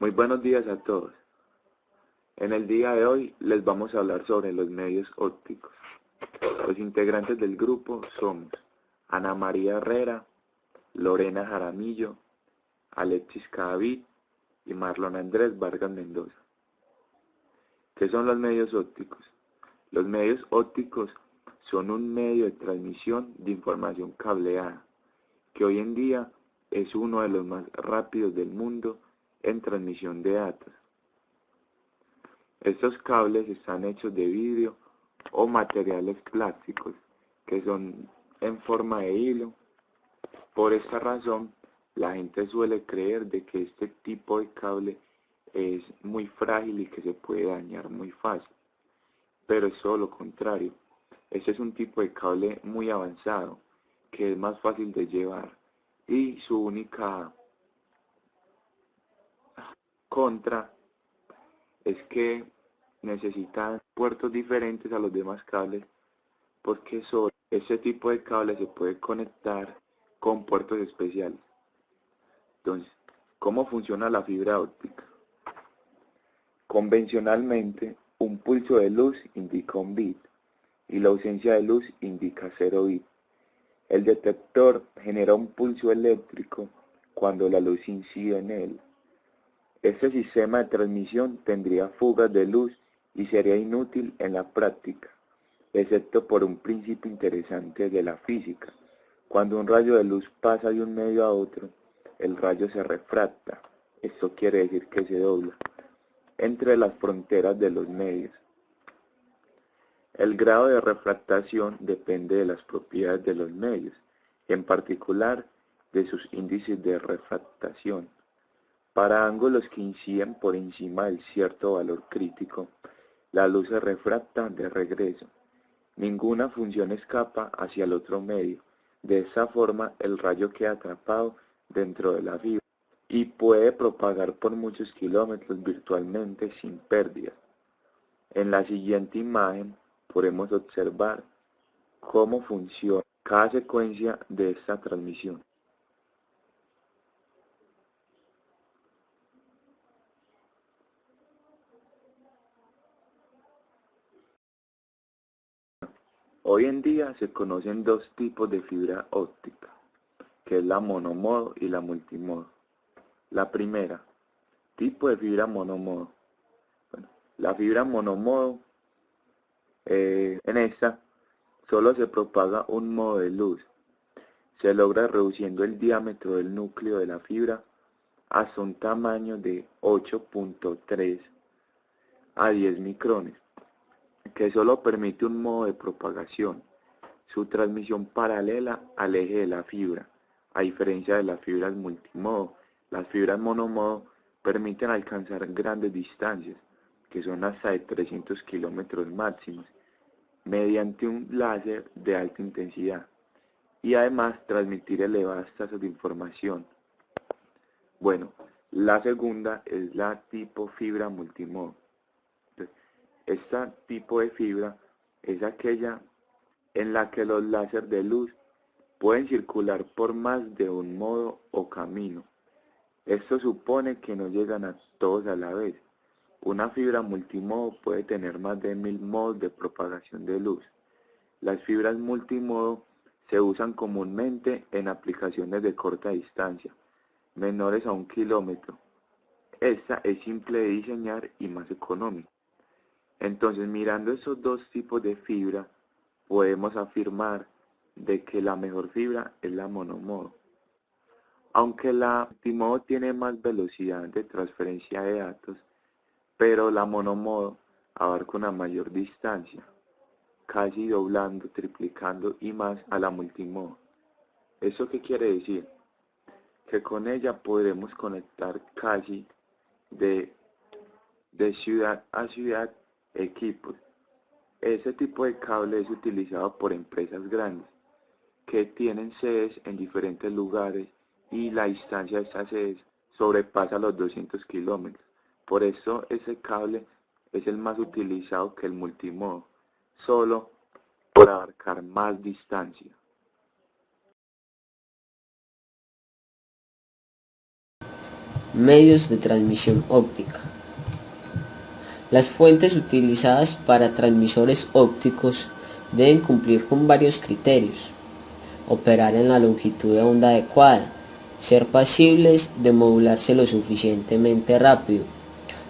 Muy buenos días a todos. En el día de hoy les vamos a hablar sobre los medios ópticos. Los integrantes del grupo somos Ana María Herrera, Lorena Jaramillo, Alexis Cadavid y Marlon Andrés Vargas Mendoza. ¿Qué son los medios ópticos? Los medios ópticos son un medio de transmisión de información cableada, que hoy en día es uno de los más rápidos del mundo en transmisión de datos. Estos cables están hechos de vidrio o materiales plásticos que son en forma de hilo. Por esta razón, la gente suele creer de que este tipo de cable es muy frágil y que se puede dañar muy fácil. Pero es todo lo contrario. Este es un tipo de cable muy avanzado, que es más fácil de llevar, y su única contra es que necesitan puertos diferentes a los demás cables, porque solo este tipo de cable se puede conectar con puertos especiales. Entonces, ¿cómo funciona la fibra óptica? Convencionalmente, un pulso de luz indica un bit y la ausencia de luz indica 0 bit. El detector genera un pulso eléctrico cuando la luz incide en él. Este sistema de transmisión tendría fugas de luz y sería inútil en la práctica, excepto por un principio interesante de la física. Cuando un rayo de luz pasa de un medio a otro, el rayo se refracta. Esto quiere decir que se dobla entre las fronteras de los medios. El grado de refractación depende de las propiedades de los medios, en particular de sus índices de refractación. Para ángulos que inciden por encima del cierto valor crítico, la luz se refracta de regreso. Ninguna función escapa hacia el otro medio. De esta forma, el rayo queda atrapado dentro de la fibra y puede propagar por muchos kilómetros virtualmente sin pérdidas. En la siguiente imagen podemos observar cómo funciona cada secuencia de esta transmisión. Hoy en día se conocen dos tipos de fibra óptica, que es la monomodo y la multimodo. La primera, tipo de fibra monomodo. Bueno, la fibra monomodo, en esta solo se propaga un modo de luz. Se logra reduciendo el diámetro del núcleo de la fibra hasta un tamaño de 8.3 a 10 micrones, que solo permite un modo de propagación, su transmisión paralela al eje de la fibra. A diferencia de las fibras multimodo, las fibras monomodo permiten alcanzar grandes distancias, que son hasta de 300 kilómetros máximos, mediante un láser de alta intensidad, y además transmitir elevadas tasas de información. Bueno, la segunda es la tipo fibra multimodo. Este tipo de fibra es aquella en la que los láseres de luz pueden circular por más de un modo o camino. Esto supone que no llegan a todos a la vez. Una fibra multimodo puede tener más de 1000 modos de propagación de luz. Las fibras multimodo se usan comúnmente en aplicaciones de corta distancia, menores a 1 kilómetro. Esta es simple de diseñar y más económica. Entonces, mirando esos dos tipos de fibra, podemos afirmar de que la mejor fibra es la monomodo. Aunque la multimodo tiene más velocidad de transferencia de datos, pero la monomodo abarca una mayor distancia, casi doblando, triplicando y más a la multimodo. ¿Eso qué quiere decir? Que con ella podremos conectar casi de ciudad a ciudad equipos. Ese tipo de cable es utilizado por empresas grandes que tienen sedes en diferentes lugares y la distancia de estas sedes sobrepasa los 200 kilómetros. Por eso ese cable es el más utilizado que el multimodo, solo por abarcar más distancia. medios de transmisión óptica. Las fuentes utilizadas para transmisores ópticos deben cumplir con varios criterios: operar en la longitud de onda adecuada, ser pasibles de modularse lo suficientemente rápido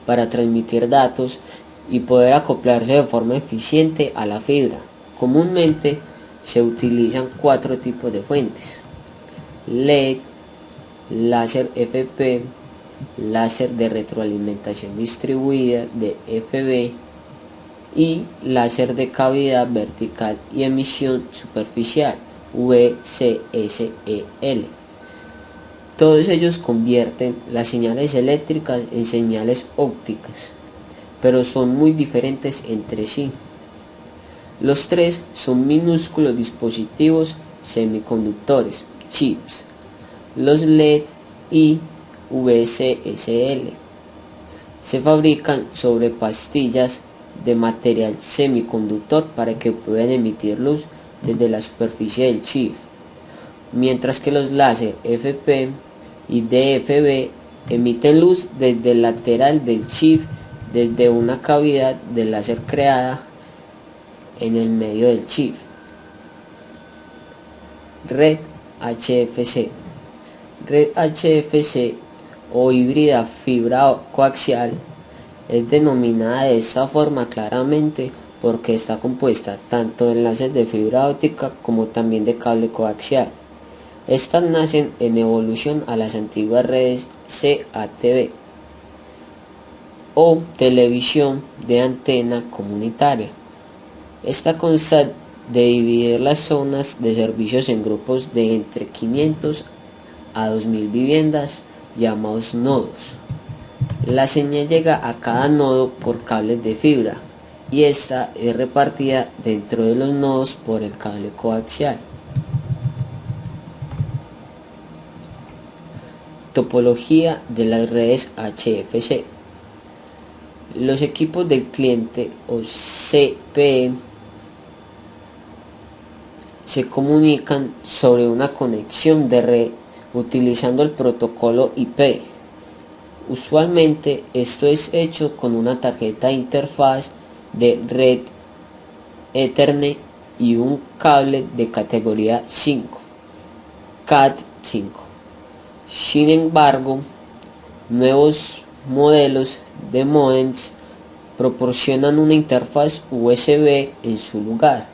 para transmitir datos y poder acoplarse de forma eficiente a la fibra. Comúnmente se utilizan 4 tipos de fuentes: LED, láser FP, láser de retroalimentación distribuida DFB y láser de cavidad vertical y emisión superficial VCSEL. Todos ellos convierten las señales eléctricas en señales ópticas, pero son muy diferentes entre sí. Los tres son minúsculos dispositivos semiconductores, chips. Los LED y VCSEL se fabrican sobre pastillas de material semiconductor para que puedan emitir luz desde la superficie del chip, mientras que los láser FP y DFB emiten luz desde el lateral del chip, desde una cavidad de láser creada en el medio del chip. Red HFC. Red HFC o híbrida fibra coaxial es denominada de esta forma claramente porque está compuesta tanto de enlaces de fibra óptica como también de cable coaxial. Estas nacen en evolución a las antiguas redes CATV o televisión de antena comunitaria. Esta consta de dividir las zonas de servicios en grupos de entre 500 a 2000 viviendas llamados nodos. La señal llega a cada nodo por cables de fibra y esta es repartida dentro de los nodos por el cable coaxial. Topología de las redes HFC. Los equipos del cliente o CPE se comunican sobre una conexión de red utilizando el protocolo IP. Usualmente esto es hecho con una tarjeta de interfaz de red Ethernet y un cable de categoría 5, Cat5. Sin embargo, nuevos modelos de modems proporcionan una interfaz USB en su lugar.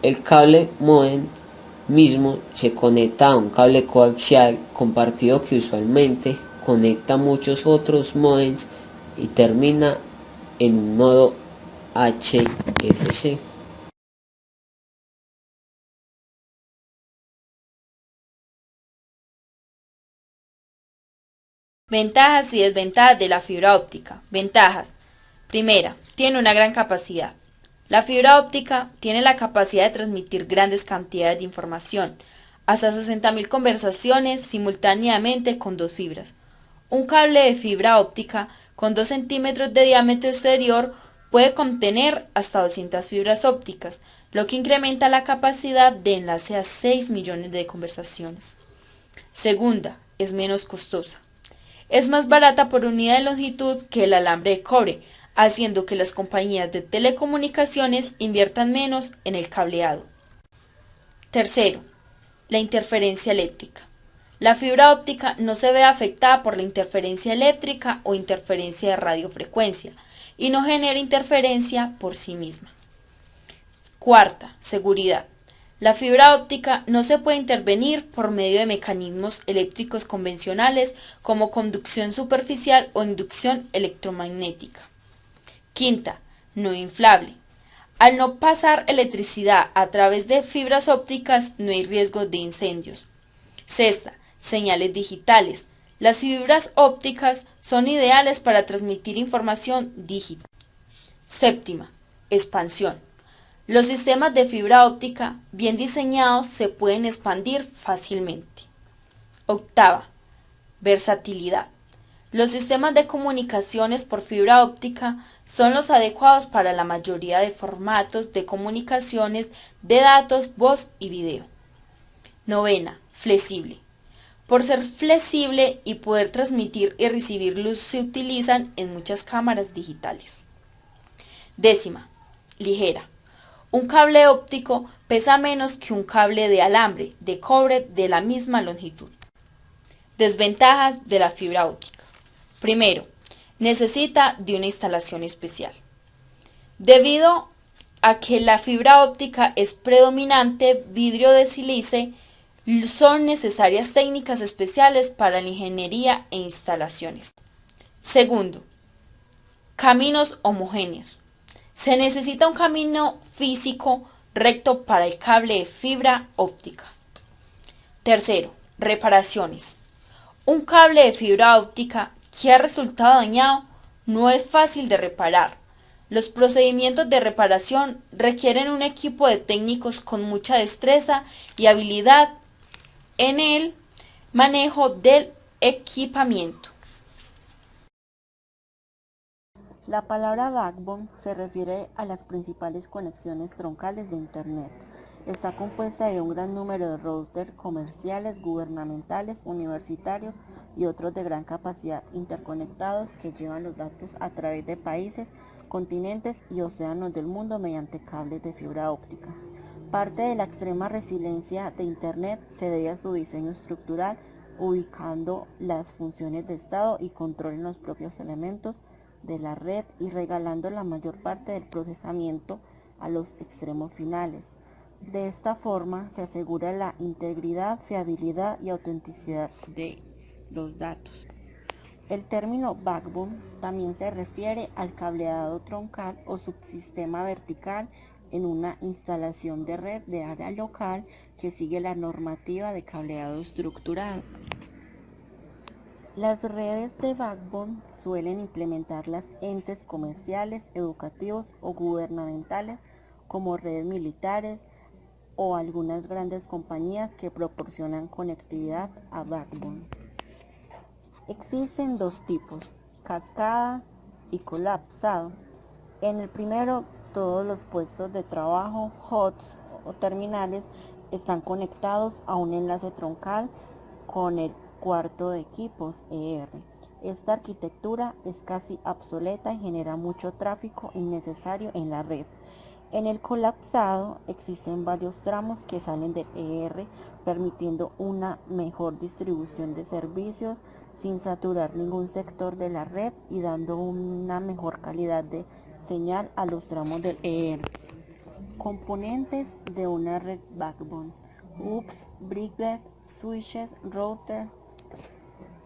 El cable modem mismo se conecta a un cable coaxial compartido que usualmente conecta muchos otros modems y termina en un nodo HFC. Ventajas y desventajas de la fibra óptica. Ventajas. Primera, tiene una gran capacidad. La fibra óptica tiene la capacidad de transmitir grandes cantidades de información, hasta 60.000 conversaciones simultáneamente con 2 fibras. Un cable de fibra óptica con 2 centímetros de diámetro exterior puede contener hasta 200 fibras ópticas, lo que incrementa la capacidad de enlace a 6 millones de conversaciones. Segunda, es menos costosa. Es más barata por unidad de longitud que el alambre de cobre, haciendo que las compañías de telecomunicaciones inviertan menos en el cableado. Tercero, la interferencia eléctrica. La fibra óptica no se ve afectada por la interferencia eléctrica o interferencia de radiofrecuencia y no genera interferencia por sí misma. Cuarta, seguridad. La fibra óptica no se puede intervenir por medio de mecanismos eléctricos convencionales como conducción superficial o inducción electromagnética. Quinta, no inflable. Al no pasar electricidad a través de fibras ópticas no hay riesgo de incendios. Sexta, señales digitales. Las fibras ópticas son ideales para transmitir información digital. Séptima, expansión. Los sistemas de fibra óptica bien diseñados se pueden expandir fácilmente. Octava, versatilidad. Los sistemas de comunicaciones por fibra óptica son los adecuados para la mayoría de formatos de comunicaciones de datos, voz y video. Novena, flexible. Por ser flexible y poder transmitir y recibir luz se utilizan en muchas cámaras digitales. Décima, ligera. Un cable óptico pesa menos que un cable de alambre de cobre de la misma longitud. Desventajas de la fibra óptica. Primero, necesita de una instalación especial. Debido a que la fibra óptica es predominante vidrio de sílice, son necesarias técnicas especiales para la ingeniería e instalaciones. Segundo, caminos homogéneos. Se necesita un camino físico recto para el cable de fibra óptica. Tercero, reparaciones. Un cable de fibra óptica que ha resultado dañado no es fácil de reparar. Los procedimientos de reparación requieren un equipo de técnicos con mucha destreza y habilidad en el manejo del equipamiento. La palabra backbone se refiere a las principales conexiones troncales de Internet. Está compuesta de un gran número de routers comerciales, gubernamentales, universitarios y otros de gran capacidad interconectados que llevan los datos a través de países, continentes y océanos del mundo mediante cables de fibra óptica. Parte de la extrema resiliencia de Internet se debe a su diseño estructural, ubicando las funciones de estado y control en los propios elementos de la red y regalando la mayor parte del procesamiento a los extremos finales. De esta forma se asegura la integridad, fiabilidad y autenticidad de los datos. El término backbone también se refiere al cableado troncal o subsistema vertical en una instalación de red de área local que sigue la normativa de cableado estructurado. Las redes de backbone suelen implementarlas entes comerciales, educativos o gubernamentales como redes militares o algunas grandes compañías que proporcionan conectividad a backbone. Existen dos tipos, cascada y colapsado. En el primero, todos los puestos de trabajo, HOTS o terminales, están conectados a un enlace troncal con el cuarto de equipos ER. Esta arquitectura es casi obsoleta y genera mucho tráfico innecesario en la red. En el colapsado existen varios tramos que salen del ER, permitiendo una mejor distribución de servicios sin saturar ningún sector de la red y dando una mejor calidad de señal a los tramos del ER. Componentes de una red backbone: hubs, brickles, switches, router.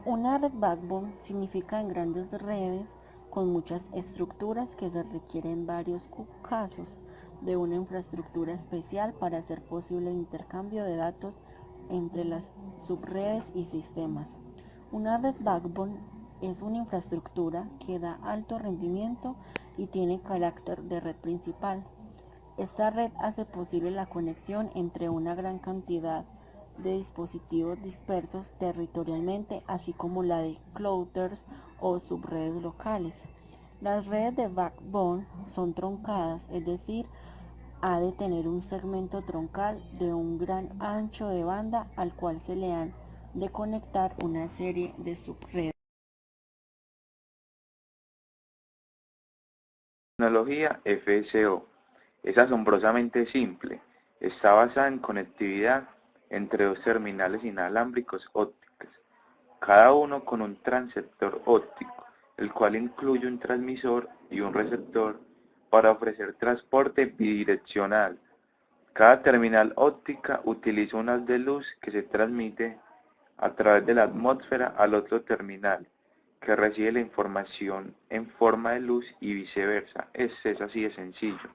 Una red backbone significa en grandes redes con muchas estructuras que se requieren varios casos de una infraestructura especial para hacer posible el intercambio de datos entre las subredes y sistemas. Una red backbone es una infraestructura que da alto rendimiento y tiene carácter de red principal. Esta red hace posible la conexión entre una gran cantidad de dispositivos dispersos territorialmente, así como la de clouters o subredes locales. Las redes de backbone son troncadas, es decir, ha de tener un segmento troncal de un gran ancho de banda al cual se le han de conectar una serie de subredes. Tecnología FSO es asombrosamente simple. Está basada en conectividad entre dos terminales inalámbricos ópticos, cada uno con un transceptor óptico, el cual incluye un transmisor y un receptor para ofrecer transporte bidireccional. Cada terminal óptica utiliza un haz de luz que se transmite a través de la atmósfera al otro terminal, que recibe la información en forma de luz y viceversa. Es así de sencillo.